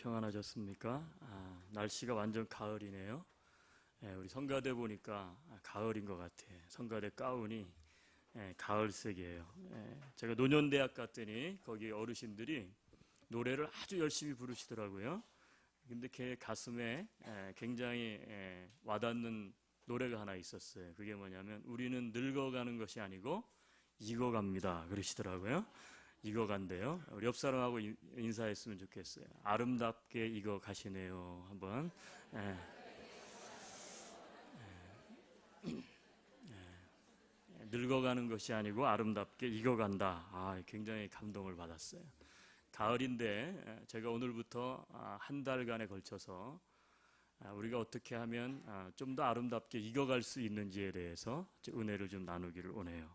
평안하셨습니까? 날씨가 완전 가을이네요. 우리 성가대 보니까 가을인 것 같아요. 성가대 가운이 가을색이에요. 제가 노년대학 갔더니 거기 어르신들이 노래를 아주 열심히 부르시더라고요. 근데 걔 가슴에 굉장히 와닿는 노래가 하나 있었어요. 그게 뭐냐면 우리는 늙어가는 것이 아니고 익어갑니다 그러시더라고요. 익어간대요. 우리 옆 사람하고 인사했으면 좋겠어요. 아름답게 익어가시네요. 한번. 늙어가는 것이 아니고 아름답게 익어간다. 굉장히 감동을 받았어요. 가을인데 제가 오늘부터 한 달간에 걸쳐서 우리가 어떻게 하면 좀 더 아름답게 익어갈 수 있는지에 대해서 은혜를 좀 나누기를 원해요.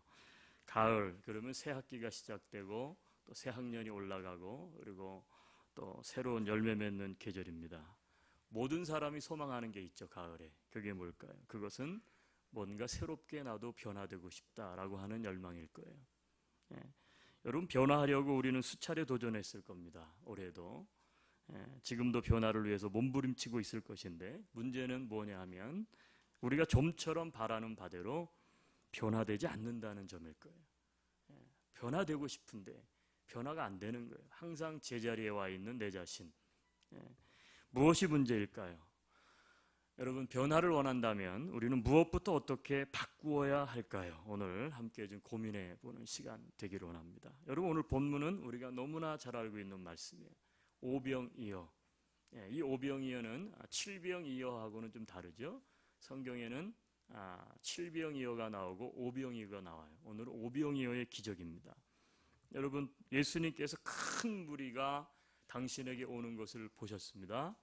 가을 그러면 새 학기가 시작되고 또 새 학년이 올라가고 그리고 또 새로운 열매 맺는 계절입니다. 모든 사람이 소망하는 게 있죠. 가을에. 그게 뭘까요? 그것은 뭔가 새롭게 나도 변화되고 싶다라고 하는 열망일 거예요. 여러분, 변화하려고 우리는 수차례 도전했을 겁니다. 올해도. 지금도 변화를 위해서 몸부림치고 있을 것인데 문제는 뭐냐 하면 우리가 좀처럼 바라는 바대로 변화되지 않는다는 점일 거예요. 변화되고 싶은데 변화가 안 되는 거예요. 항상 제자리에 와 있는 내 자신. 무엇이 문제일까요? 여러분, 변화를 원한다면 우리는 무엇부터 어떻게 바꾸어야 할까요? 오늘 함께 좀 고민해 보는 시간 되기를 원합니다. 여러분, 오늘 본문은 우리가 너무나 잘 알고 있는 말씀이에요. 오병이어. 이 오병이어는 칠병이어하고는 좀 다르죠. 성경에는 칠병이어가 나오고 오병이어가 나와요. 오늘은 오병이어의 기적입니다. 여러분, 예수님께서 큰 무리가 당신에게 오는 것을 보셨습니다.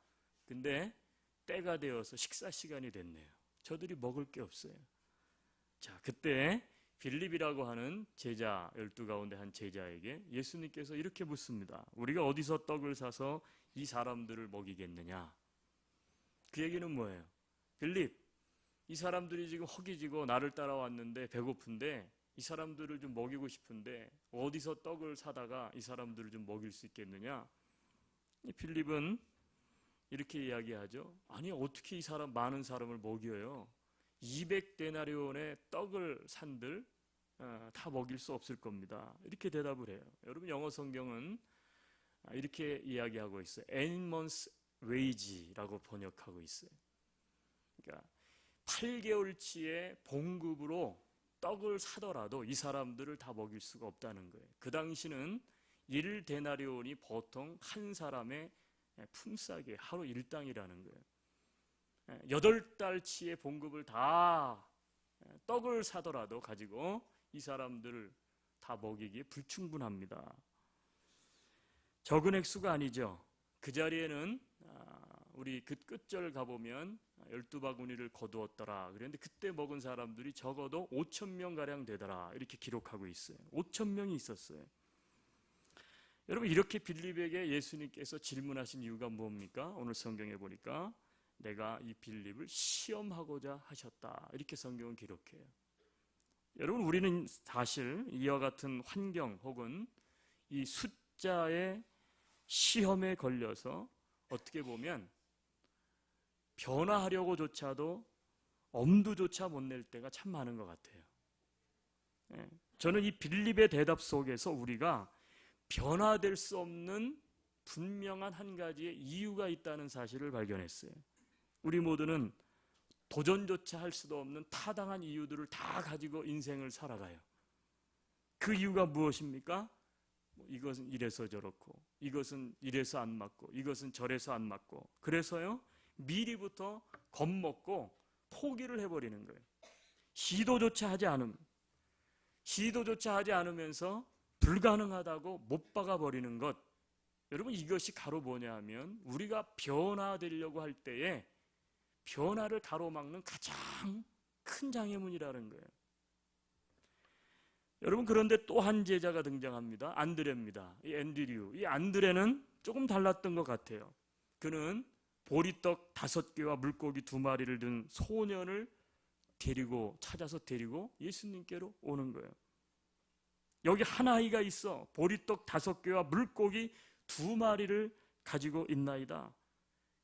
근데 때가 되어서 식사 시간이 됐네요. 저들이 먹을 게 없어요. 자, 그때 빌립이라고 하는 제자 12 가운데 한 제자에게 예수님께서 이렇게 묻습니다. 우리가 어디서 떡을 사서 이 사람들을 먹이겠느냐? 그 얘기는 뭐예요? 빌립, 이 사람들이 지금 허기지고 나를 따라왔는데 배고픈데 이 사람들을 좀 먹이고 싶은데 어디서 떡을 사다가 이 사람들을 좀 먹일 수 있겠느냐? 이 빌립은 이렇게 이야기하죠. 아니, 어떻게 이 사람 많은 사람을 먹여요? 200데나리온의 떡을 산들 다 먹일 수 없을 겁니다. 이렇게 대답을 해요. 여러분, 영어 성경은 이렇게 이야기하고 있어요. 8months wage라고 번역하고 있어요. 그러니까 8개월치의 봉급으로 떡을 사더라도 이 사람들을 다 먹일 수가 없다는 거예요. 그 당시는 1데나리온이 보통 한 사람의 품삯이 하루 일당이라는 거예요. 8달치의 봉급을 다 떡을 사더라도 가지고 이 사람들을 다 먹이기에 불충분합니다. 적은 액수가 아니죠. 그 자리에는 우리 그 끝절 가보면 12바구니를 거두었더라 그랬는데 그때 먹은 사람들이 적어도 5,000명가량 되더라 이렇게 기록하고 있어요. 5,000명이 있었어요. 여러분, 이렇게 빌립에게 예수님께서 질문하신 이유가 뭡니까? 오늘 성경에 보니까 내가 이 빌립을 시험하고자 하셨다 이렇게 성경은 기록해요. 여러분, 우리는 사실 이와 같은 환경 혹은 이 숫자의 시험에 걸려서 어떻게 보면 변화하려고조차도 엄두조차 못 낼 때가 참 많은 것 같아요. 저는 이 빌립의 대답 속에서 우리가 변화될 수 없는 분명한 한 가지의 이유가 있다는 사실을 발견했어요. 우리 모두는 도전조차 할 수도 없는 타당한 이유들을 다 가지고 인생을 살아가요. 그 이유가 무엇입니까? 이것은 이래서 저렇고 이것은 이래서 안 맞고 이것은 저래서 안 맞고 그래서요 미리부터 겁먹고 포기를 해버리는 거예요. 시도조차 하지 않으면서 불가능하다고 못 박아버리는 것. 여러분, 이것이 가로 뭐냐 하면 우리가 변화되려고 할 때에 변화를 가로막는 가장 큰 장애물이라는 거예요. 여러분, 그런데 또 한 제자가 등장합니다. 안드레입니다. 이 앤드류. 이 안드레는 조금 달랐던 것 같아요. 그는 보리떡 5개와 물고기 2마리를 든 소년을 찾아서 데리고 예수님께로 오는 거예요. 여기 한 아이가 있어. 보리떡 5개와 물고기 2마리를 가지고 있나이다.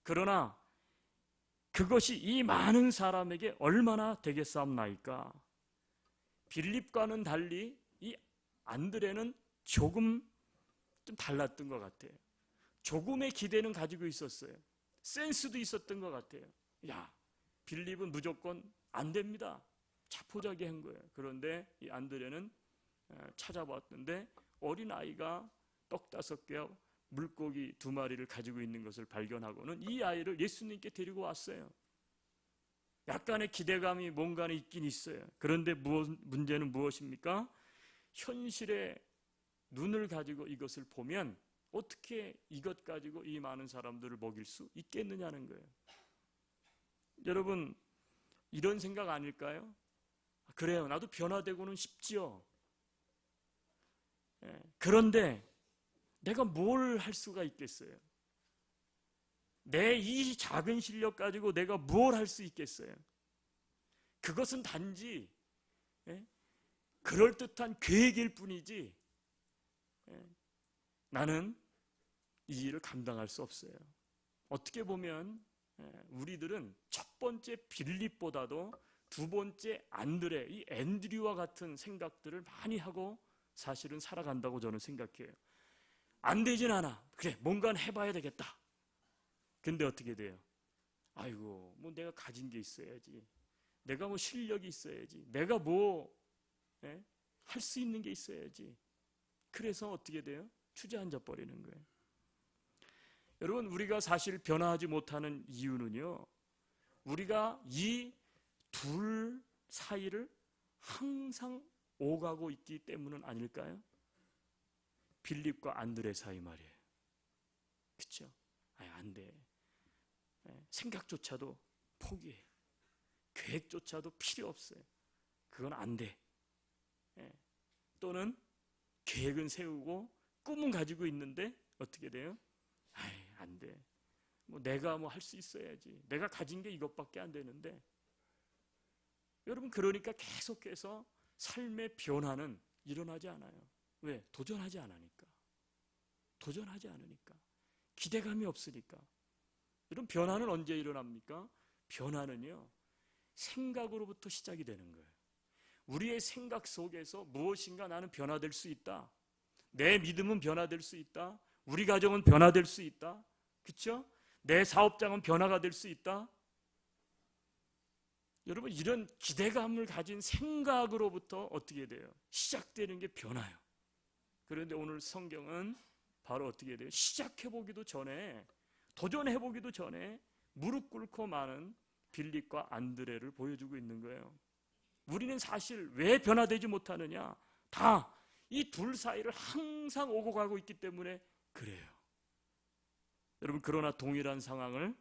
그러나 그것이 이 많은 사람에게 얼마나 되겠사옵나이까? 빌립과는 달리 이 안드레는 조금 좀 달랐던 것 같아요. 조금의 기대는 가지고 있었어요. 센스도 있었던 것 같아요. 야, 빌립은 무조건 안 됩니다. 자포자기 한 거예요. 그런데 이 안드레는 찾아봤는데 어린아이가 떡 5개와 물고기 2마리를 가지고 있는 것을 발견하고는 이 아이를 예수님께 데리고 왔어요. 약간의 기대감이 뭔가 있긴 있어요. 그런데 문제는 무엇입니까? 현실의 눈을 가지고 이것을 보면 어떻게 이것 가지고 이 많은 사람들을 먹일 수 있겠느냐는 거예요. 여러분, 이런 생각 아닐까요? 그래요, 나도 변화되고는 싶지요. 그런데 내가 뭘 할 수가 있겠어요? 내 이 작은 실력 가지고 내가 뭘 할 수 있겠어요? 그것은 단지 그럴듯한 계획일 뿐이지 나는 이 일을 감당할 수 없어요. 어떻게 보면 우리들은 첫 번째 빌립보다도 두 번째 안드레, 이 앤드류와 같은 생각들을 많이 하고 사실은 살아간다고 저는 생각해요. 안 되진 않아. 그래, 뭔가는 해봐야 되겠다. 근데 어떻게 돼요? 아이고, 뭐 내가 가진 게 있어야지. 내가 뭐 실력이 있어야지. 내가 뭐 할 수 있는 게 있어야지. 그래서 어떻게 돼요? 주저앉아 버리는 거예요. 여러분, 우리가 사실 변화하지 못하는 이유는요, 우리가 이 둘 사이를 항상 오가고 있기 때문은 아닐까요? 빌립과 안드레 사이 말이에요. 그렇죠? 안 돼. 생각조차도 포기해. 계획조차도 필요 없어요. 그건 안 돼. 또는 계획은 세우고 꿈은 가지고 있는데 어떻게 돼요? 안 돼. 뭐 내가 뭐 할 수 있어야지. 내가 가진 게 이것밖에 안 되는데. 여러분, 그러니까 계속해서 삶의 변화는 일어나지 않아요. 왜? 도전하지 않으니까. 도전하지 않으니까. 기대감이 없으니까. 이런 변화는 언제 일어납니까? 변화는요, 생각으로부터 시작이 되는 거예요. 우리의 생각 속에서 무엇인가 나는 변화될 수 있다. 내 믿음은 변화될 수 있다. 우리 가정은 변화될 수 있다. 그렇죠? 내 사업장은 변화가 될 수 있다. 여러분, 이런 기대감을 가진 생각으로부터 어떻게 돼요? 시작되는 게 변화예요. 그런데 오늘 성경은 바로 어떻게 돼요? 시작해보기도 전에, 도전해보기도 전에 무릎 꿇고 마는 빌립과 안드레를 보여주고 있는 거예요. 우리는 사실 왜 변화되지 못하느냐? 다 이 둘 사이를 항상 오고 가고 있기 때문에 그래요. 여러분, 그러나 동일한 상황을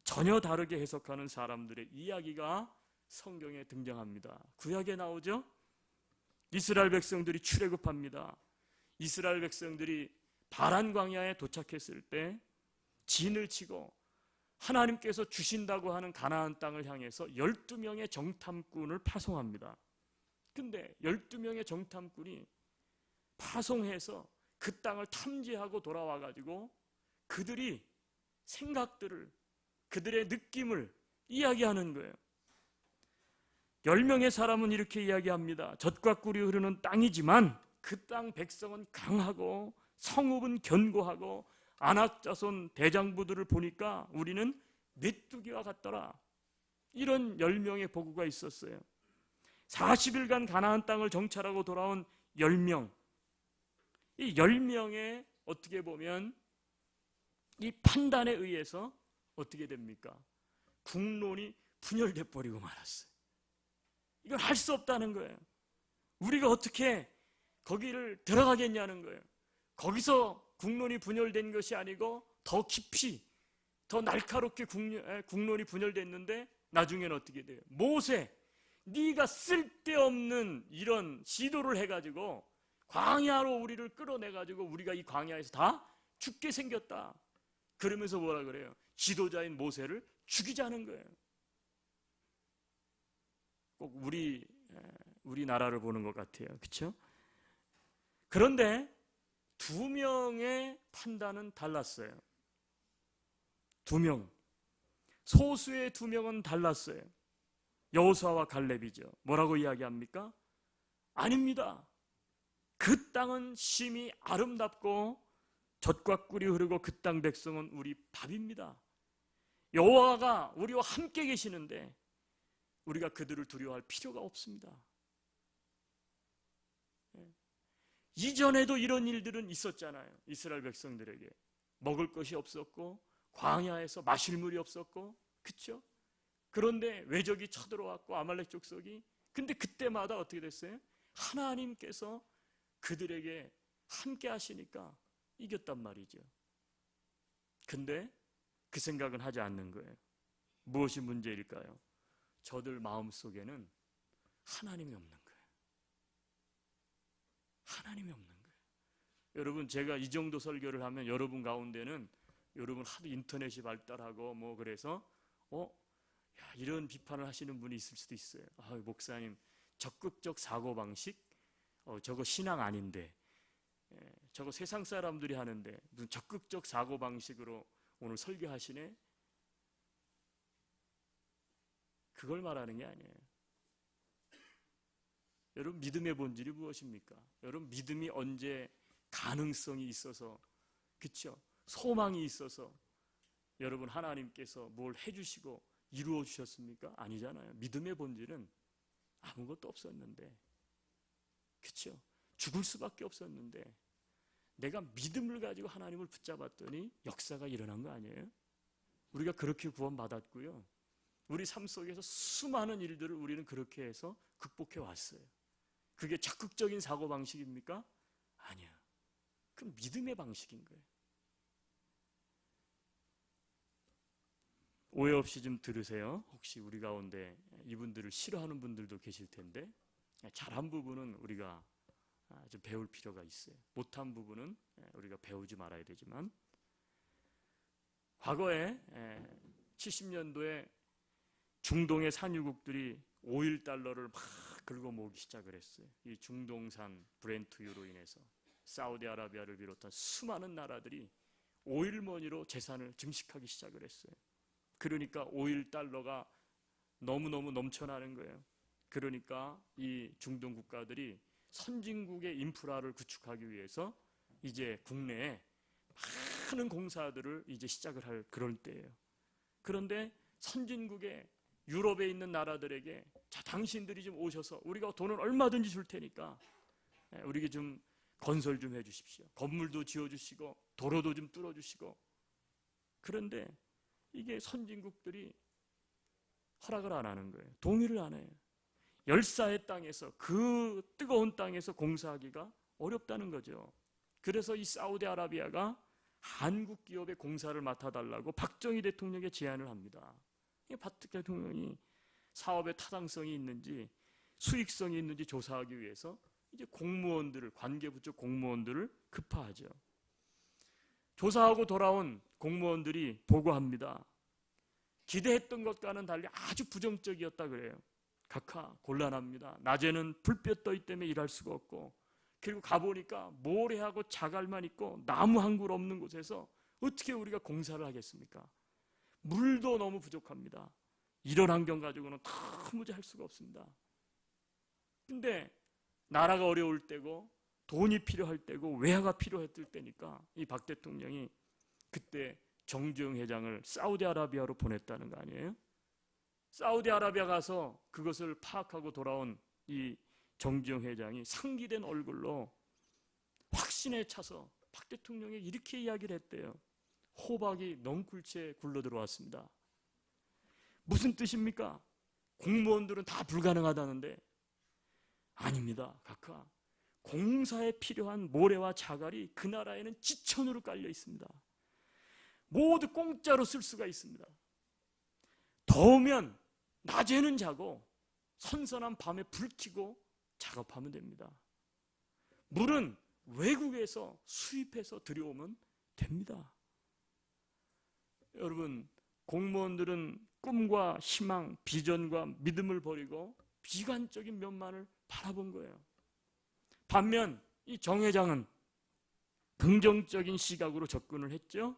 전혀 다르게 해석하는 사람들의 이야기가 성경에 등장합니다. 구약에 나오죠? 이스라엘 백성들이 출애굽합니다. 이스라엘 백성들이 바란 광야에 도착했을 때 진을 치고 하나님께서 주신다고 하는 가나안 땅을 향해서 12명의 정탐꾼을 파송합니다. 근데 12명의 정탐꾼이 파송해서 그 땅을 탐지하고 돌아와가지고 그들이 생각들을, 그들의 느낌을 이야기하는 거예요. 10명의 사람은 이렇게 이야기합니다. 젖과 꿀이 흐르는 땅이지만 그 땅 백성은 강하고 성읍은 견고하고 안악자손 대장부들을 보니까 우리는 메뚜기와 같더라. 이런 10명의 보고가 있었어요. 40일간 가나안 땅을 정찰하고 돌아온 10명. 이 10명의 어떻게 보면 이 판단에 의해서 어떻게 됩니까? 국론이 분열돼 버리고 말았어요. 이걸 할 수 없다는 거예요. 우리가 어떻게 거기를 들어가겠냐는 거예요. 거기서 국론이 분열된 것이 아니고 더 깊이, 더 날카롭게 국론이 분열됐는데 나중에는 어떻게 돼요? 모세, 네가 쓸데없는 이런 시도를 해가지고 광야로 우리를 끌어내가지고 우리가 이 광야에서 다 죽게 생겼다. 그러면서 뭐라 그래요? 지도자인 모세를 죽이자는 거예요. 꼭 우리나라를 보는 것 같아요. 그렇죠? 그런데 2명의 판단은 달랐어요. 2명, 소수의 2명은 달랐어요. 여호수아와 갈렙이죠. 뭐라고 이야기합니까? 아닙니다. 그 땅은 심히 아름답고 젖과 꿀이 흐르고 그 땅 백성은 우리 밥입니다. 여호와가 우리와 함께 계시는데 우리가 그들을 두려워할 필요가 없습니다. 이전에도 이런 일들은 있었잖아요. 이스라엘 백성들에게 먹을 것이 없었고 광야에서 마실 물이 없었고, 그렇죠? 그런데 외적이 쳐들어왔고 아말렉 족속이, 근데 그때마다 어떻게 됐어요? 하나님께서 그들에게 함께 하시니까 이겼단 말이죠. 근데 그 생각은 하지 않는 거예요. 무엇이 문제일까요? 저들 마음속에는 하나님이 없는 거예요. 하나님이 없는 거예요. 여러분, 제가 이 정도 설교를 하면 여러분 가운데는 여러분 하도 인터넷이 발달하고 뭐 그래서 이런 비판을 하시는 분이 있을 수도 있어요. 목사님 적극적 사고방식, 저거 신앙 아닌데, 저거 세상 사람들이 하는데 무슨 적극적 사고방식으로 오늘 설교하시네? 그걸 말하는 게 아니에요. 여러분, 믿음의 본질이 무엇입니까? 여러분, 믿음이 언제 가능성이 있어서, 그렇죠? 소망이 있어서 여러분 하나님께서 뭘 해주시고 이루어 주셨습니까? 아니잖아요. 믿음의 본질은 아무것도 없었는데, 그렇죠? 죽을 수밖에 없었는데 내가 믿음을 가지고 하나님을 붙잡았더니 역사가 일어난 거 아니에요? 우리가 그렇게 구원받았고요. 우리 삶 속에서 수많은 일들을 우리는 그렇게 해서 극복해 왔어요. 그게 적극적인 사고방식입니까? 아니야. 그 믿음의 방식인 거예요. 오해 없이 좀 들으세요. 혹시 우리 가운데 이분들을 싫어하는 분들도 계실 텐데, 잘한 부분은 우리가 좀 배울 필요가 있어요. 못한 부분은 우리가 배우지 말아야 되지만, 과거에 70년도에 중동의 산유국들이 오일 달러를 막 긁어 모으기 시작을 했어요. 이 중동산 브렌트유로 인해서 사우디아라비아를 비롯한 수많은 나라들이 오일머니로 재산을 증식하기 시작을 했어요. 그러니까 오일 달러가 너무너무 넘쳐나는 거예요. 그러니까 이 중동 국가들이 선진국의 인프라를 구축하기 위해서 이제 국내에 많은 공사들을 이제 시작을 할 그럴 때예요. 그런데 선진국의 유럽에 있는 나라들에게, 자, 당신들이 좀 오셔서 우리가 돈을 얼마든지 줄 테니까 우리에게 좀 건설 좀 해주십시오. 건물도 지어주시고 도로도 좀 뚫어주시고. 그런데 이게 선진국들이 허락을 안 하는 거예요. 동의를 안 해요. 열사의 땅에서, 그 뜨거운 땅에서 공사하기가 어렵다는 거죠. 그래서 이 사우디아라비아가 한국 기업의 공사를 맡아달라고 박정희 대통령에게 제안을 합니다. 박 대통령이 사업의 타당성이 있는지 수익성이 있는지 조사하기 위해서 이제 공무원들을, 관계부 쪽 공무원들을 급파하죠. 조사하고 돌아온 공무원들이 보고합니다. 기대했던 것과는 달리 아주 부정적이었다 그래요. 각하 곤란합니다. 낮에는 불볕 더위 때문에 일할 수가 없고, 그리고 가보니까 모래하고 자갈만 있고 나무 한 그루 없는 곳에서 어떻게 우리가 공사를 하겠습니까? 물도 너무 부족합니다. 이런 환경 가지고는 도무지 할 수가 없습니다. 근데 나라가 어려울 때고 돈이 필요할 때고 외화가 필요했을 때니까 이 박 대통령이 그때 정주영 회장을 사우디아라비아로 보냈다는 거 아니에요? 사우디아라비아 가서 그것을 파악하고 돌아온 이 정주영 회장이 상기된 얼굴로 확신에 차서 박 대통령이 이렇게 이야기를 했대요. 호박이 넝쿨째 굴러 들어왔습니다. 무슨 뜻입니까? 공무원들은 다 불가능하다는데. 아닙니다, 각하. 공사에 필요한 모래와 자갈이 그 나라에는 지천으로 깔려 있습니다. 모두 공짜로 쓸 수가 있습니다. 더우면 낮에는 자고 선선한 밤에 불 켜고 작업하면 됩니다. 물은 외국에서 수입해서 들여오면 됩니다. 여러분, 공무원들은 꿈과 희망, 비전과 믿음을 버리고 비관적인 면만을 바라본 거예요. 반면 이 정 회장은 긍정적인 시각으로 접근을 했죠.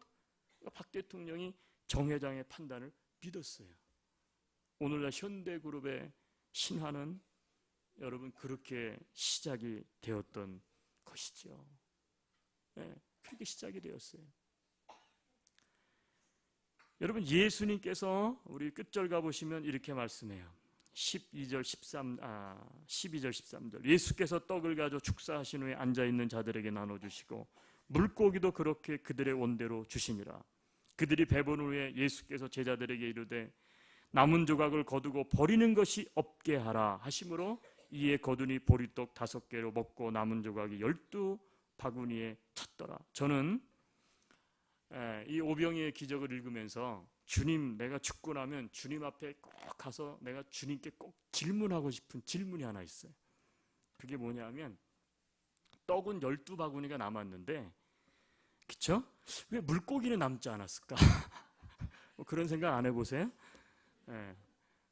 박 대통령이 정 회장의 판단을 믿었어요. 오늘날 현대그룹의 신화는 여러분 그렇게 시작이 되었던 것이죠. 네, 그렇게 시작이 되었어요. 여러분 예수님께서 우리 끝절 가보시면 이렇게 말씀해요. 12절 13절 예수께서 떡을 가져 축사하신 후에 앉아있는 자들에게 나눠주시고 물고기도 그렇게 그들의 원대로 주시니라. 그들이 배부른 후에 예수께서 제자들에게 이르되 남은 조각을 거두고 버리는 것이 없게 하라 하심으로 이에 거두니 보리떡 5개로 먹고 남은 조각이 12바구니에 찼더라. 저는 이 오병이의 기적을 읽으면서 주님, 내가 죽고 나면 주님 앞에 꼭 가서 내가 주님께 꼭 질문하고 싶은 질문이 하나 있어요. 그게 뭐냐면 떡은 12바구니가 남았는데 그쵸? 왜 물고기는 남지 않았을까? 뭐 그런 생각 안 해보세요?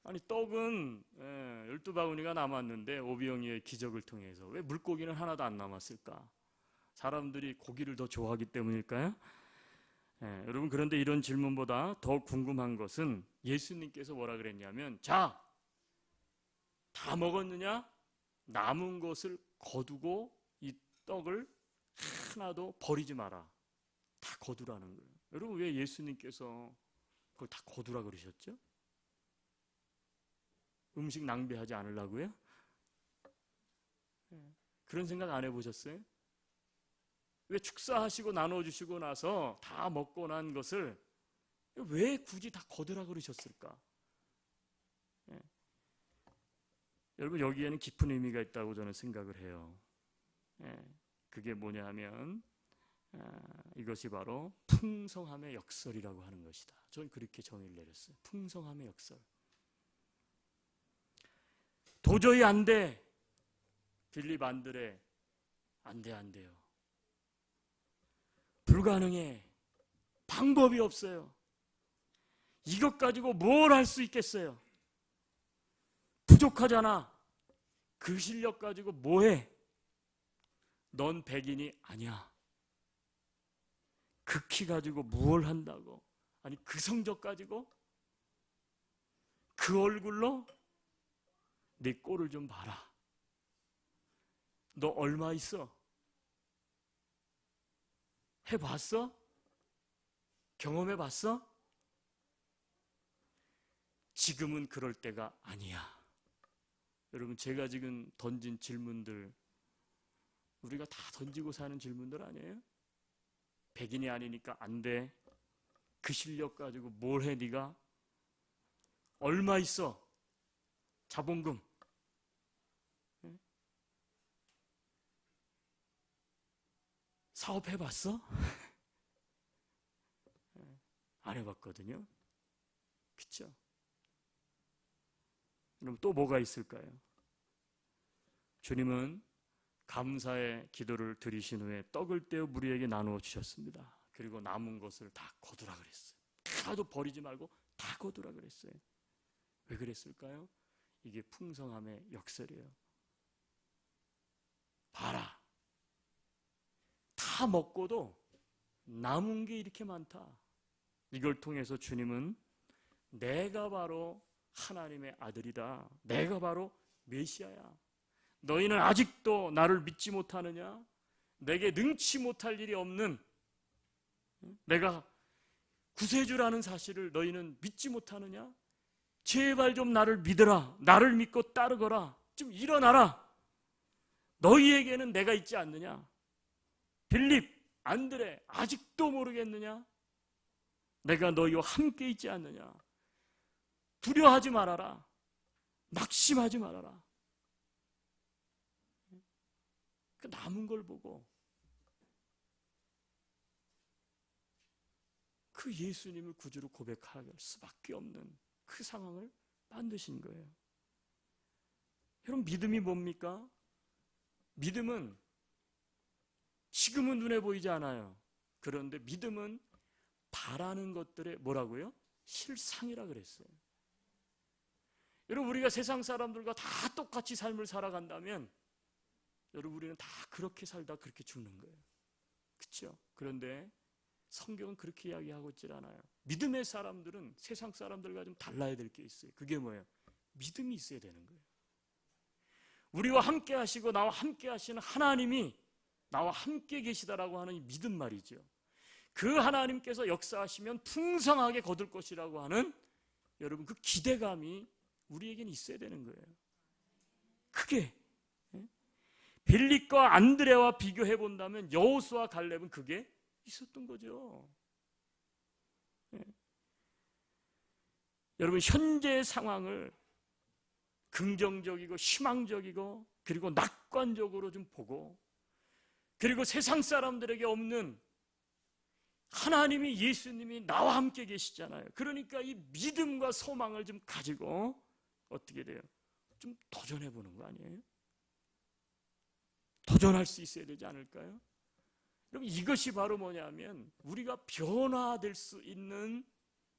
아니 떡은 12바구니가 남았는데 오병이의 기적을 통해서 왜 물고기는 하나도 안 남았을까? 사람들이 고기를 더 좋아하기 때문일까요? 여러분 그런데 이런 질문보다 더 궁금한 것은 예수님께서 뭐라 그랬냐면 자, 다 먹었느냐? 남은 것을 거두고 이 떡을 하나도 버리지 마라. 다 거두라는 거예요. 여러분 왜 예수님께서 그걸 다 거두라 그러셨죠? 음식 낭비하지 않으려고요? 그런 생각 안 해보셨어요? 왜 축사하시고 나눠주시고 나서 다 먹고 난 것을 왜 굳이 다 거두라 그러셨을까? 여러분 여기에는 깊은 의미가 있다고 저는 생각을 해요. 그게 뭐냐 하면 이것이 바로 풍성함의 역설이라고 하는 것이다. 저는 그렇게 정의를 내렸어요. 풍성함의 역설. 도저히 안 돼. 빌립 안드레 안 돼요. 불가능해. 방법이 없어요. 이것 가지고 뭘 할 수 있겠어요? 부족하잖아. 그 실력 가지고 뭐해? 넌 백인이 아니야. 그 키 가지고 뭘 한다고? 아니 그 성적 가지고? 그 얼굴로? 내 꼴을 좀 봐라. 너 얼마 있어? 해봤어? 경험해봤어? 지금은 그럴 때가 아니야. 여러분 제가 지금 던진 질문들 우리가 다 던지고 사는 질문들 아니에요? 백인이 아니니까 안 돼. 그 실력 가지고 뭘 해 네가? 얼마 있어? 자본금. 사업해봤어? 안 해봤거든요. 그쵸? 그럼 또 뭐가 있을까요? 주님은 감사의 기도를 드리신 후에 떡을 떼어 무리에게 나누어 주셨습니다. 그리고 남은 것을 다 거두라 그랬어요. 하나도 버리지 말고 다 거두라 그랬어요. 왜 그랬을까요? 이게 풍성함의 역설이에요. 봐라. 다 먹고도 남은 게 이렇게 많다. 이걸 통해서 주님은 내가 바로 하나님의 아들이다. 내가 바로 메시아야. 너희는 아직도 나를 믿지 못하느냐? 내게 능치 못할 일이 없는 내가 구세주라는 사실을 너희는 믿지 못하느냐? 제발 좀 나를 믿어라. 나를 믿고 따르거라. 좀 일어나라. 너희에게는 내가 있지 않느냐? 빌립, 안드레 아직도 모르겠느냐? 내가 너희와 함께 있지 않느냐? 두려워하지 말아라. 낙심하지 말아라. 그 남은 걸 보고 그 예수님을 구주로 고백할 수밖에 없는 그 상황을 만드신 거예요. 여러분 믿음이 뭡니까? 믿음은 지금은 눈에 보이지 않아요. 그런데 믿음은 바라는 것들의 뭐라고요? 실상이라 그랬어요. 여러분 우리가 세상 사람들과 다 똑같이 삶을 살아간다면 여러분 우리는 다 그렇게 살다 그렇게 죽는 거예요. 그렇죠? 그런데 성경은 그렇게 이야기하고 있질 않아요. 믿음의 사람들은 세상 사람들과 좀 달라야 될 게 있어요. 그게 뭐예요? 믿음이 있어야 되는 거예요. 우리와 함께 하시고 나와 함께 하시는 하나님이 나와 함께 계시다라고 하는 이 믿음 말이죠. 그 하나님께서 역사하시면 풍성하게 거둘 것이라고 하는 여러분 그 기대감이 우리에게는 있어야 되는 거예요. 크게 빌립과 안드레와 비교해 본다면 여호수아 갈렙은 그게 있었던 거죠. 여러분 현재의 상황을 긍정적이고 희망적이고 그리고 낙관적으로 좀 보고 그리고 세상 사람들에게 없는 하나님이 예수님이 나와 함께 계시잖아요. 그러니까 이 믿음과 소망을 좀 가지고 어떻게 돼요? 좀 도전해 보는 거 아니에요? 도전할 수 있어야 되지 않을까요? 여러분 이것이 바로 뭐냐면 우리가 변화될 수 있는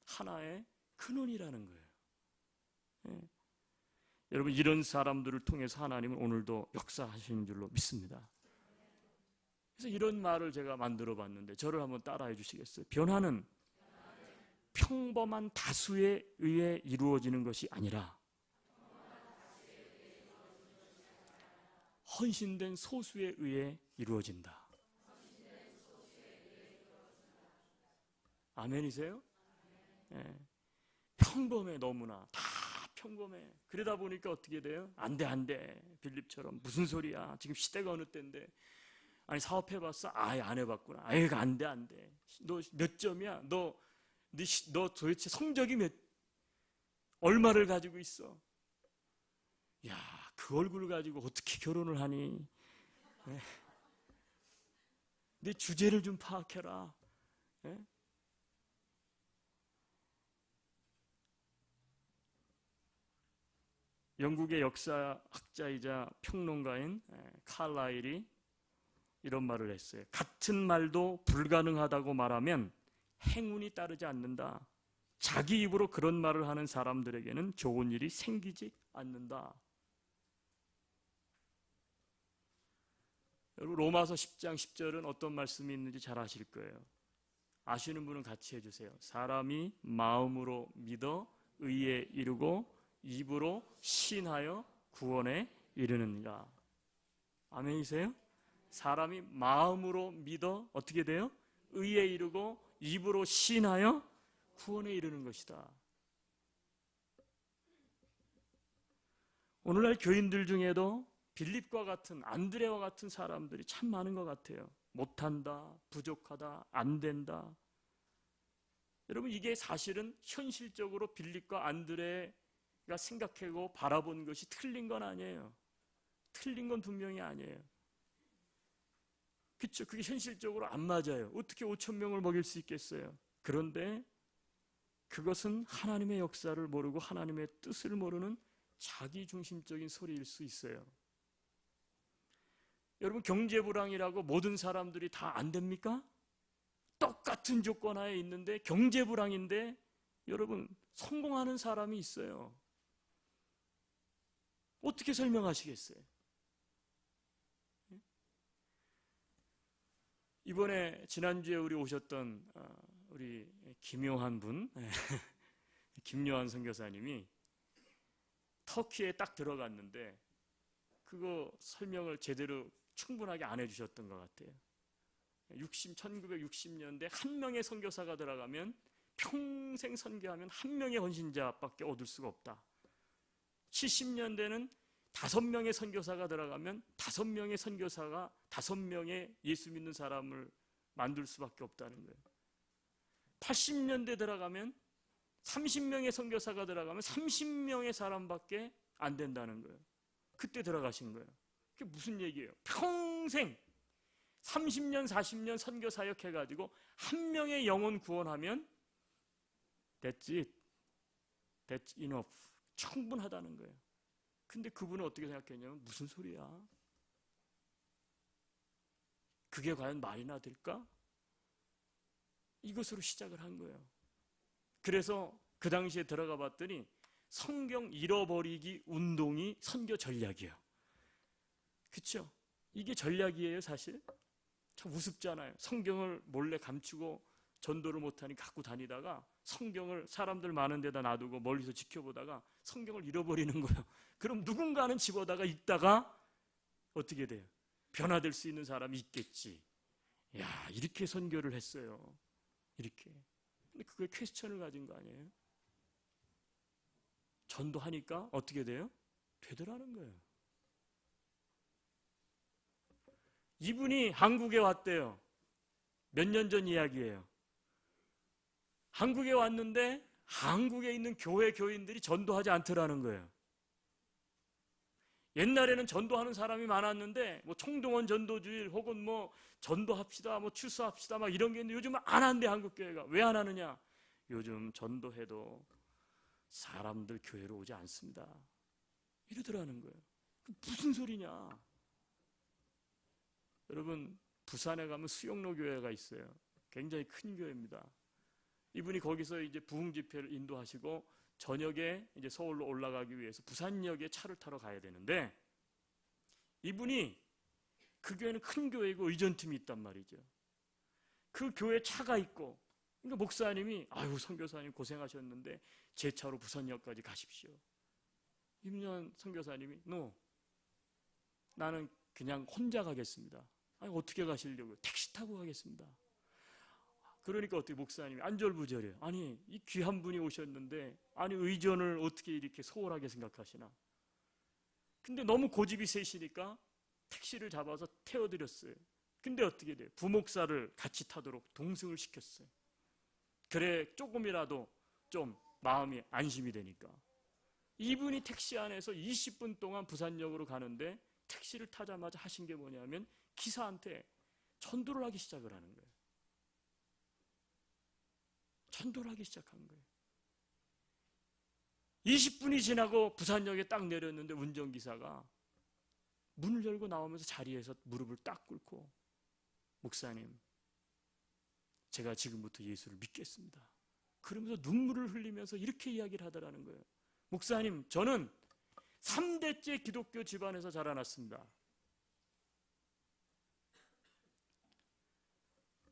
하나의 근원이라는 거예요. 여러분 이런 사람들을 통해서 하나님은 오늘도 역사하시는 줄로 믿습니다. 그래서 이런 말을 제가 만들어 봤는데 저를 한번 따라해 주시겠어요? 변화는 평범한 다수에 의해 이루어지는 것이 아니라 헌신된 소수에 의해 이루어진다. 아멘이세요? 네. 평범해. 너무나 다 평범해. 그러다 보니까 어떻게 돼요? 안 돼. 빌립처럼 무슨 소리야. 지금 시대가 어느 때인데. 아니 사업해봤어? 아예 안 해봤구나. 아예 안 돼. 너 몇 점이야? 너 도대체 성적이 얼마를 가지고 있어? 야, 그 얼굴을 가지고 어떻게 결혼을 하니? 네. 내 주제를 좀 파악해라. 네? 영국의 역사학자이자 평론가인 칼라일이 이런 말을 했어요. 같은 말도 불가능하다고 말하면 행운이 따르지 않는다. 자기 입으로 그런 말을 하는 사람들에게는 좋은 일이 생기지 않는다. 여러분 로마서 10장 10절은 어떤 말씀이 있는지 잘 아실 거예요. 아시는 분은 같이 해주세요. 사람이 마음으로 믿어 의에 이르고 입으로 신하여 구원에 이르느니라. 아멘이세요? 사람이 마음으로 믿어 어떻게 돼요? 의에 이르고 입으로 신하여 구원에 이르는 것이다. 오늘날 교인들 중에도 빌립과 같은 안드레와 같은 사람들이 참 많은 것 같아요. 못한다, 부족하다, 안 된다. 여러분 이게 사실은 현실적으로 빌립과 안드레가 생각하고 바라본 것이 틀린 건 아니에요. 틀린 건 분명히 아니에요. 그렇죠? 그게 현실적으로 안 맞아요. 어떻게 5천 명을 먹일 수 있겠어요? 그런데 그것은 하나님의 역사를 모르고 하나님의 뜻을 모르는 자기중심적인 소리일 수 있어요. 여러분 경제 불황이라고 모든 사람들이 다 안 됩니까? 똑같은 조건 하에 있는데 경제 불황인데 여러분 성공하는 사람이 있어요. 어떻게 설명하시겠어요? 이번에 지난주에 우리 오셨던 우리 김요한 분 김요한 선교사님이 터키에 딱 들어갔는데 그거 설명을 제대로 충분하게 안 해주셨던 것 같아요. 1960년대 한 명의 선교사가 들어가면 평생 선교하면 한 명의 헌신자밖에 얻을 수가 없다. 70년대는 5명의 선교사가 들어가면 5명의 선교사가 5명의 예수 믿는 사람을 만들 수밖에 없다는 거예요. 80년대 들어가면 30명의 선교사가 들어가면 30명의 사람밖에 안 된다는 거예요. 그때 들어가신 거예요. 그게 무슨 얘기예요? 평생 30년, 40년 선교 사역 해가지고 한 명의 영혼 구원하면 That's it. That's enough. 충분하다는 거예요. 근데 그분은 어떻게 생각했냐면 무슨 소리야? 그게 과연 말이나 될까? 이것으로 시작을 한 거예요. 그래서 그 당시에 들어가 봤더니 성경 잃어버리기 운동이 선교 전략이에요. 그렇죠? 이게 전략이에요 사실. 참 우습잖아요. 성경을 몰래 감추고 전도를 못하니 갖고 다니다가 성경을 사람들 많은 데다 놔두고 멀리서 지켜보다가 성경을 잃어버리는 거예요. 그럼 누군가는 집어다가 읽다가 어떻게 돼요? 변화될 수 있는 사람이 있겠지. 야, 이렇게 선교를 했어요. 이렇게. 근데 그게 퀘스천을 가진 거 아니에요? 전도하니까 어떻게 돼요? 되더라는 거예요. 이분이 한국에 왔대요. 몇 년 전 이야기예요. 한국에 왔는데 한국에 있는 교회 교인들이 전도하지 않더라는 거예요. 옛날에는 전도하는 사람이 많았는데 뭐 총동원 전도주일 혹은 뭐 전도합시다 뭐 추수합시다 막 이런 게 있는데 요즘은 안 한대. 한국 교회가 왜 안 하느냐? 요즘 전도해도 사람들 교회로 오지 않습니다. 이러더라는 거예요. 무슨 소리냐? 여러분, 부산에 가면 수영로 교회가 있어요. 굉장히 큰 교회입니다. 이분이 거기서 이제 부흥 집회를 인도하시고 저녁에 이제 서울로 올라가기 위해서 부산역에 차를 타러 가야 되는데, 이분이 그 교회는 큰 교회고 의전팀이 있단 말이죠. 그 교회 차가 있고, 그러니까 목사님이 아유 선교사님 고생하셨는데 제 차로 부산역까지 가십시오. 임요한 선교사님이 나는 그냥 혼자 가겠습니다. 아니 어떻게 가시려고요? 택시 타고 가겠습니다. 그러니까 어떻게 목사님이 안절부절해요. 아니 이 귀한 분이 오셨는데 아니 의전을 어떻게 이렇게 소홀하게 생각하시나. 근데 너무 고집이 세시니까 택시를 잡아서 태워드렸어요. 근데 어떻게 돼요? 부목사를 같이 타도록 동승을 시켰어요. 그래 조금이라도 좀 마음이 안심이 되니까. 이분이 택시 안에서 20분 동안 부산역으로 가는데 택시를 타자마자 하신 게 뭐냐면 기사한테 전도를 하기 시작을 하는 거예요. 전도를 하기 시작한 거예요. 20분이 지나고 부산역에 딱 내렸는데 운전기사가 문을 열고 나오면서 자리에서 무릎을 딱 꿇고 목사님 제가 지금부터 예수를 믿겠습니다. 그러면서 눈물을 흘리면서 이렇게 이야기를 하더라는 거예요. 목사님 저는 3대째 기독교 집안에서 자라났습니다.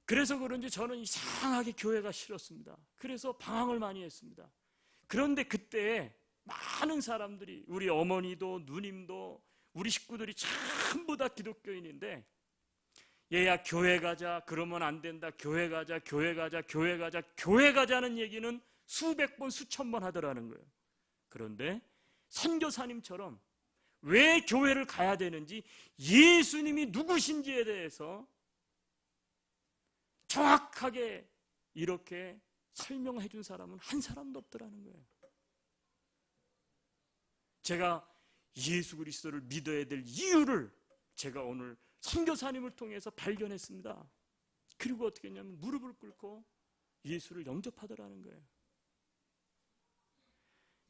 그래서 그런지 저는 이상하게 교회가 싫었습니다. 그래서 방황을 많이 했습니다. 그런데 그때 많은 사람들이 우리 어머니도 누님도 우리 식구들이 전부 다 기독교인인데 얘야 교회 가자 그러면 안 된다 교회 가자 교회 가자 교회 가자 교회 가자는 얘기는 수백 번 수천 번 하더라는 거예요. 그런데 선교사님처럼 왜 교회를 가야 되는지 예수님이 누구신지에 대해서 정확하게 이렇게 설명해 준 사람은 한 사람도 없더라는 거예요. 제가 예수 그리스도를 믿어야 될 이유를 제가 오늘 선교사님을 통해서 발견했습니다. 그리고 어떻게 했냐면 무릎을 꿇고 예수를 영접하더라는 거예요.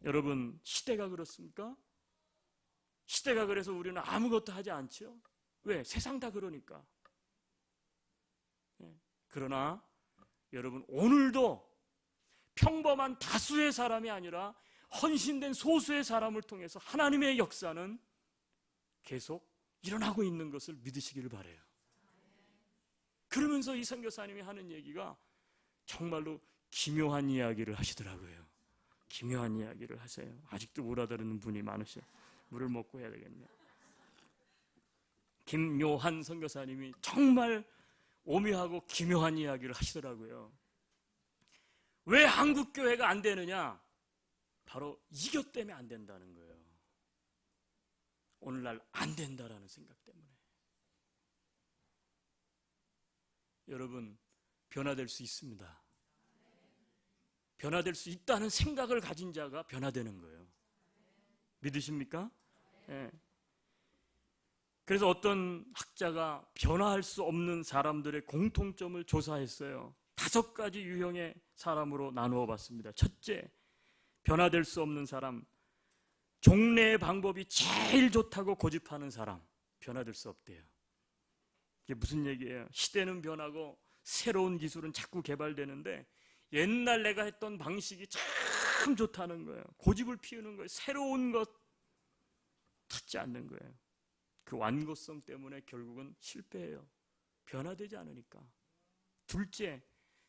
여러분 시대가 그렇습니까? 시대가 그래서 우리는 아무것도 하지 않죠. 왜? 세상 다 그러니까. 그러나 여러분 오늘도 평범한 다수의 사람이 아니라 헌신된 소수의 사람을 통해서 하나님의 역사는 계속 일어나고 있는 것을 믿으시기를 바라요. 그러면서 이 선교사님이 하는 얘기가 정말로 기묘한 이야기를 하시더라고요. 기묘한 이야기를 하세요. 아직도 못 알아듣는 분이 많으셔. 물을 먹고 해야 되겠네요. 김묘한 선교사님이 정말 오묘하고 기묘한 이야기를 하시더라고요. 왜 한국 교회가 안 되느냐? 바로 이교 때문에 안 된다는 거예요. 오늘날 안 된다라는 생각 때문에. 여러분 변화될 수 있습니다. 변화될 수 있다는 생각을 가진 자가 변화되는 거예요. 믿으십니까? 네. 그래서 어떤 학자가 변화할 수 없는 사람들의 공통점을 조사했어요. 5가지 유형의 사람으로 나누어 봤습니다. 첫째, 변화될 수 없는 사람, 종래의 방법이 제일 좋다고 고집하는 사람, 변화될 수 없대요. 이게 무슨 얘기예요? 시대는 변하고 새로운 기술은 자꾸 개발되는데 옛날 내가 했던 방식이 참 좋다는 거예요. 고집을 피우는 거예요. 새로운 것 찾지 않는 거예요. 그 완고성 때문에 결국은 실패해요. 변화되지 않으니까. 둘째,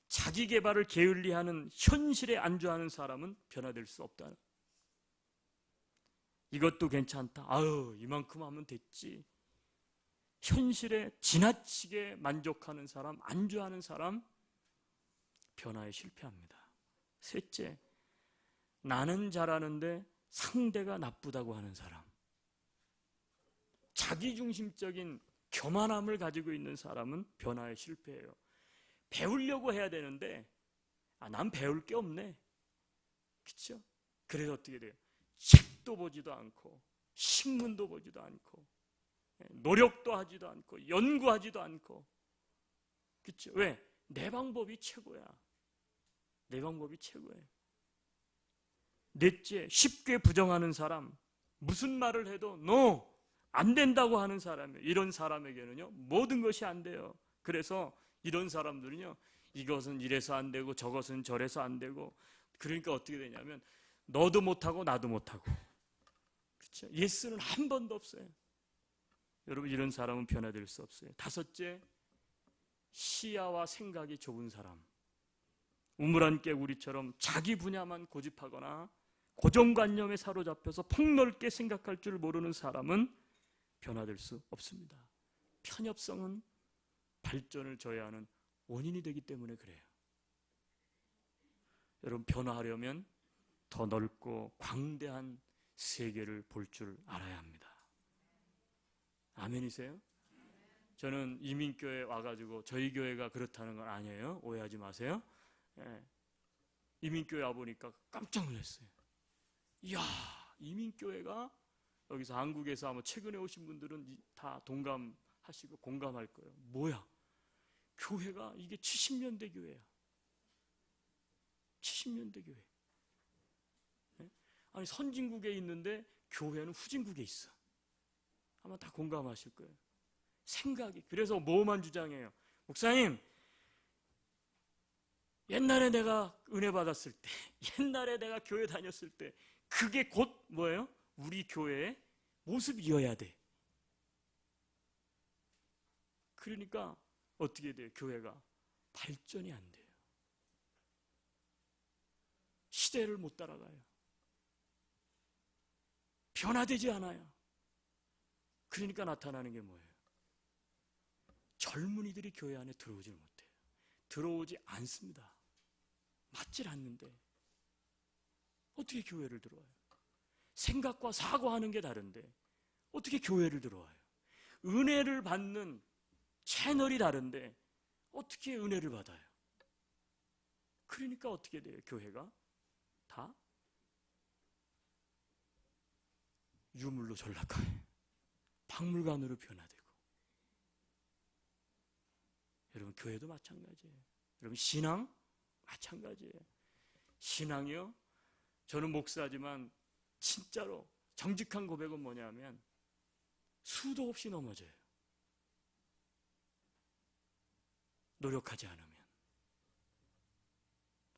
자기 개발을 게을리하는 현실에 안주하는 사람은 변화될 수 없다. 이것도 괜찮다. 아유, 이만큼 하면 됐지. 현실에 지나치게 만족하는 사람, 안주하는 사람, 변화에 실패합니다. 셋째, 나는 잘하는데 상대가 나쁘다고 하는 사람. 자기중심적인 교만함을 가지고 있는 사람은 변화에 실패해요. 배우려고 해야 되는데 난 배울 게 없네. 그렇죠? 그래서 어떻게 돼요? 책도 보지도 않고 신문도 보지도 않고 노력도 하지도 않고 연구하지도 않고. 그렇죠? 왜? 내 방법이 최고야. 내 방법이 최고예요. 넷째, 쉽게 부정하는 사람. 무슨 말을 해도 no, 안 된다고 하는 사람이에요. 이런 사람에게는요, 모든 것이 안 돼요. 그래서 이런 사람들은요, 이것은 이래서 안 되고 저것은 저래서 안 되고. 그러니까 어떻게 되냐면 너도 못하고 나도 못하고. 그렇죠? 예스는 한 번도 없어요. 여러분, 이런 사람은 변화될 수 없어요. 다섯째, 시야와 생각이 좁은 사람. 우물안 깨구리처럼 자기 분야만 고집하거나 고정관념에 사로잡혀서 폭넓게 생각할 줄 모르는 사람은 변화될 수 없습니다. 편협성은 발전을 저해하는 원인이 되기 때문에 그래요. 여러분, 변화하려면 더 넓고 광대한 세계를 볼 줄 알아야 합니다. 아멘이세요? 저는 이민교회 와가지고 저희 교회가 그렇다는 건 아니에요. 오해하지 마세요. 이민교회 와보니까 깜짝 놀랐어요. 이야, 이민교회가, 여기서 한국에서 아마 최근에 오신 분들은 다 동감하시고 공감할 거예요. 뭐야? 교회가 이게 70년대 교회야. 70년대 교회. 아니, 선진국에 있는데 교회는 후진국에 있어. 아마 다 공감하실 거예요. 생각이. 그래서 뭐만 주장해요? 목사님, 옛날에 내가 은혜 받았을 때, 옛날에 내가 교회 다녔을 때, 그게 곧 뭐예요? 우리 교회의 모습이어야 돼. 그러니까 어떻게 돼요? 교회가 발전이 안 돼요. 시대를 못 따라가요. 변화되지 않아요. 그러니까 나타나는 게 뭐예요? 젊은이들이 교회 안에 들어오질 못해요. 들어오지 않습니다. 맞질 않는데 어떻게 교회를 들어와요? 생각과 사고하는 게 다른데 어떻게 교회를 들어와요? 은혜를 받는 채널이 다른데 어떻게 은혜를 받아요? 그러니까 어떻게 돼요? 교회가 다 유물로 전락해요. 박물관으로 변화되고. 여러분, 교회도 마찬가지예요. 여러분, 신앙 마찬가지예요. 신앙이요, 저는 목사지만 진짜로 정직한 고백은 뭐냐면 수도 없이 넘어져요. 노력하지 않으면,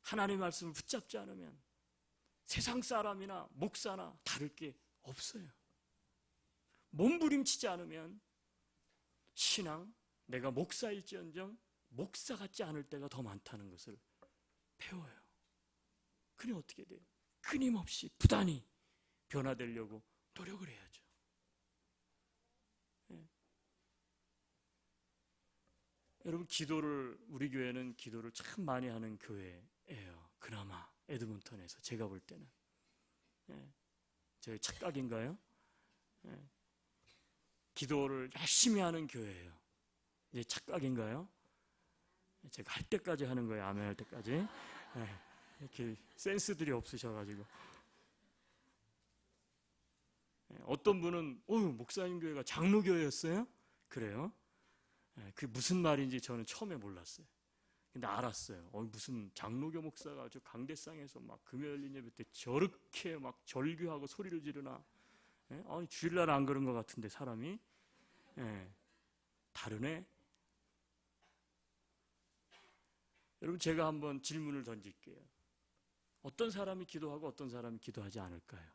하나님의 말씀을 붙잡지 않으면 세상 사람이나 목사나 다를 게 없어요. 몸부림치지 않으면 신앙, 내가 목사일지언정 목사 같지 않을 때가 더 많다는 것을 배워요. 그럼 어떻게 돼요? 끊임없이 부단히 변화되려고 노력을 해야죠. 네. 여러분, 우리 교회는 기도를 참 많이 하는 교회예요. 그나마 에드먼턴에서 제가 볼 때는. 네. 제 착각인가요? 네. 기도를 열심히 하는 교회예요. 이제 착각인가요? 제가 할 때까지 하는 거예요. 아멘 할 때까지. 네. 이렇게 센스들이 없으셔가지고. 어떤 분은 목사님 교회가 장로교회였어요? 그래요? 그게 무슨 말인지 저는 처음에 몰랐어요. 근데 알았어요. 무슨 장로교 목사가 아주 강대상에서 막 금요일 예배 때 저렇게 막 절규하고 소리를 지르나? 아니, 주일날 안 그런 것 같은데 사람이. 다르네. 여러분, 제가 한번 질문을 던질게요. 어떤 사람이 기도하고 어떤 사람이 기도하지 않을까요?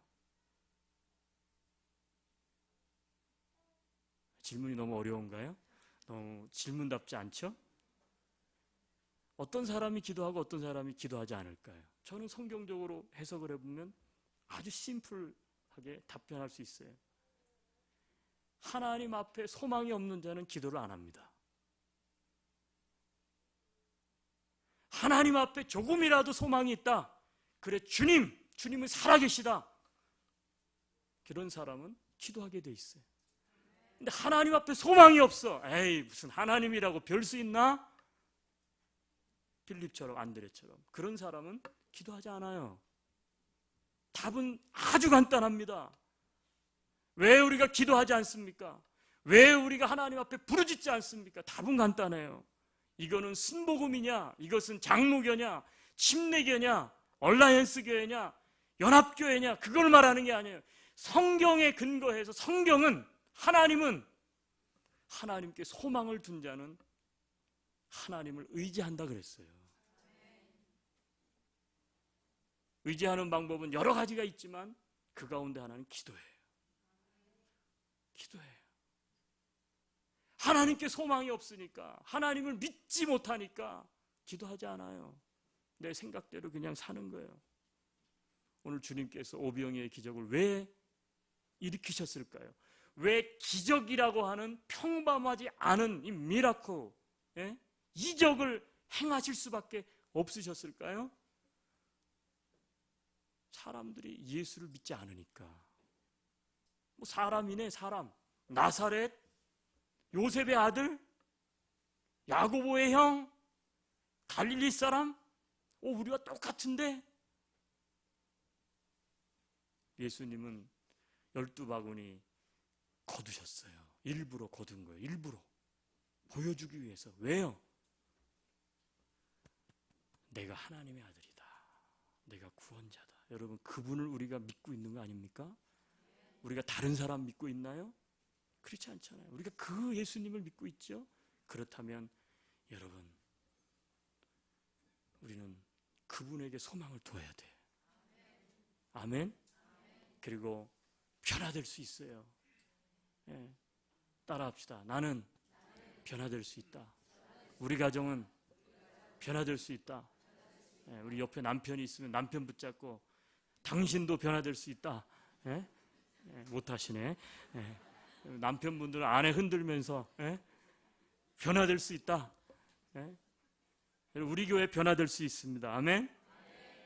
질문이 너무 어려운가요? 너무 질문답지 않죠? 어떤 사람이 기도하고 어떤 사람이 기도하지 않을까요? 저는 성경적으로 해석을 해보면 아주 심플하게 답변할 수 있어요. 하나님 앞에 소망이 없는 자는 기도를 안 합니다. 하나님 앞에 조금이라도 소망이 있다. 그래, 주님은 살아계시다. 그런 사람은 기도하게 돼 있어요. 근데 하나님 앞에 소망이 없어. 에이, 무슨 하나님이라고 별 수 있나? 빌립처럼, 안드레처럼. 그런 사람은 기도하지 않아요. 답은 아주 간단합니다. 왜 우리가 기도하지 않습니까? 왜 우리가 하나님 앞에 부르짖지 않습니까? 답은 간단해요. 이거는 순복음이냐, 이것은 장로교냐, 침례교냐, 얼라이언스 교회냐, 연합교회냐, 그걸 말하는 게 아니에요. 성경에 근거해서 성경은, 하나님은 하나님께 소망을 둔 자는 하나님을 의지한다 그랬어요. 의지하는 방법은 여러 가지가 있지만 그 가운데 하나는 기도예요. 기도예요. 하나님께 소망이 없으니까, 하나님을 믿지 못하니까 기도하지 않아요. 내 생각대로 그냥 사는 거예요. 오늘 주님께서 오병이의 기적을 왜 일으키셨을까요? 왜 기적이라고 하는 평범하지 않은 이 미라클, 이적을 행하실 수밖에 없으셨을까요? 사람들이 예수를 믿지 않으니까. 뭐 사람이네, 사람. 나사렛, 요셉의 아들, 야고보의 형, 갈릴리 사람, 우리와 똑같은데? 예수님은 12바구니 거두셨어요. 일부러 거둔 거예요. 일부러 보여주기 위해서. 왜요? 내가 하나님의 아들이다. 내가 구원자다. 여러분, 그분을 우리가 믿고 있는 거 아닙니까? 우리가 다른 사람 믿고 있나요? 그렇지 않잖아요. 우리가 그 예수님을 믿고 있죠. 그렇다면 여러분, 우리는 그분에게 소망을 둬야 돼. 아멘. 그리고 변화될 수 있어요. 따라합시다. 나는 변화될 수 있다. 우리 가정은 변화될 수 있다. 우리 옆에 남편이 있으면 남편 붙잡고 당신도 변화될 수 있다. 못하시네. 남편분들은 아내 흔들면서 변화될 수 있다. 우리 교회 변화될 수 있습니다. 아멘.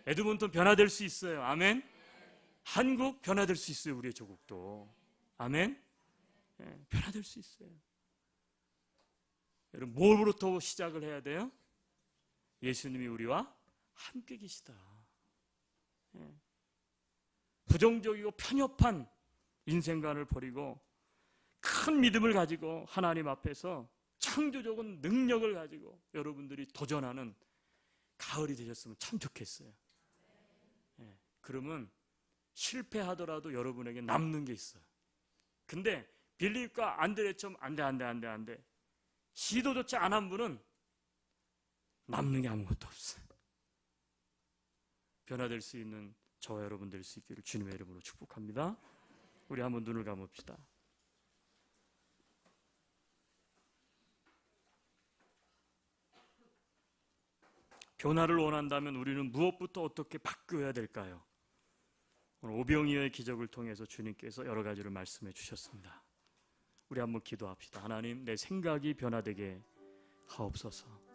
에드몬턴 변화될 수 있어요. 아멘. 한국 변화될 수 있어요. 우리의 조국도. 아멘. 변화될 수 있어요. 여러분, 뭐부터 시작을 해야 돼요? 예수님이 우리와 함께 계시다. 부정적이고 편협한 인생관을 버리고 큰 믿음을 가지고 하나님 앞에서 창조적인 능력을 가지고 여러분들이 도전하는 가을이 되셨으면 참 좋겠어요. 그러면 실패하더라도 여러분에게 남는 게 있어요. 근데 빌립과 안드레처럼 안 돼. 시도조차 안 한 분은 남는 게 아무것도 없어요. 변화될 수 있는 저와 여러분 될 수 있기를 주님의 이름으로 축복합니다. 우리 한번 눈을 감읍시다. 변화를 원한다면 우리는 무엇부터 어떻게 바뀌어야 될까요? 오늘 오병이어의 기적을 통해서 주님께서 여러 가지를 말씀해 주셨습니다. 우리 한번 기도합시다. 하나님, 내 생각이 변화되게 하옵소서.